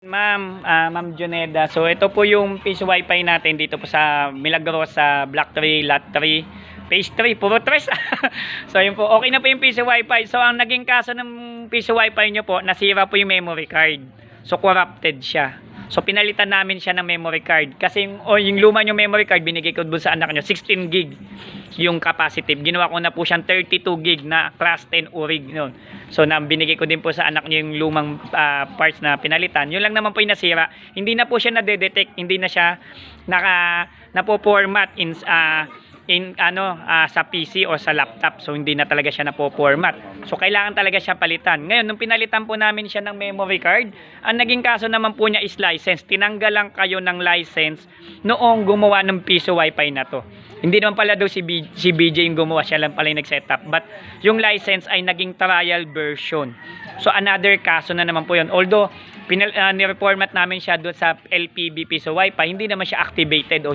Ma'am Juneda. So ito po yung piso wifi natin dito po sa Milagros sa Block 3, Lot 3, Phase 3, puro 3. So yun po, okay na po yung piso wifi. So ang naging kaso ng piso wifi nyo po, nasira po yung memory card. So corrupted siya. So pinalitan namin siya ng memory card. Kasi yung luma yung memory card, binigay ko dun sa anak nyo, 16 gig yung capacitive. Ginawa ko na po siyang 32 gig na Class 10 Urig noon. So binigay ko din po sa anak nyo yung lumang parts na pinalitan. Yun lang naman po yung nasira. Hindi na po siya na-detect, hindi na siya napo-format sa PC o sa laptop. So hindi na talaga siya napo-format. So kailangan talaga siya palitan. Ngayon nung pinalitan po namin siya ng memory card, ang naging kaso naman po niya is license. Tinanggal lang kayo ng license noong gumawa ng piso wifi na to. Hindi naman pala daw si BJ yung gumawa, siya lang pala yung nag-setup. But yung license ay naging trial version. So another kaso na naman po yun. Although ni-reformat namin siya doon sa LPB piso wifi, hindi naman siya activated o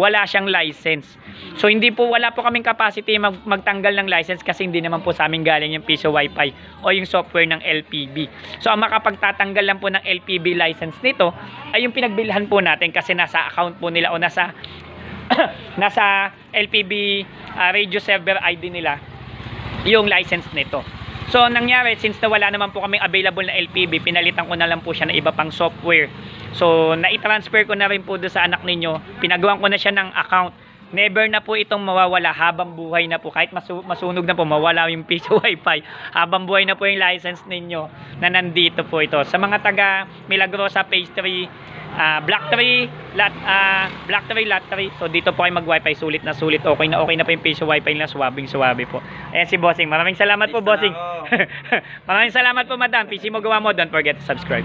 wala siyang license. So wala po kaming capacity magtanggal ng license kasi hindi naman po sa amin galing yung piso wifi o yung software ng LPB. So ang makapagtatanggal lang po ng LPB license nito ay yung pinagbilhan po natin kasi nasa account po nila o nasa LPB radio server ID nila yung license nito. So nangyari, since wala naman po kaming available na LPB, pinalitan ko na lang po siya ng iba pang software. So na-transfer ko na rin po doon sa anak ninyo, pinagawan ko na siya ng account. Never na po itong mawawala habang buhay na po. Kahit masunog na po, mawala yung piso wifi. Habang buhay na po yung license ninyo na nandito po ito. Sa mga taga Milagrosa Phase 3, Block 3, Block 3, Lot 3. So dito po ay mag-wifi, sulit na sulit. Okay na po yung piso wifi nila, suwabing-suwabe po. Ayan si Bossing. Maraming salamat po, Bossing. Maraming salamat po, Madam. PC mo gawa mo, don't forget to subscribe.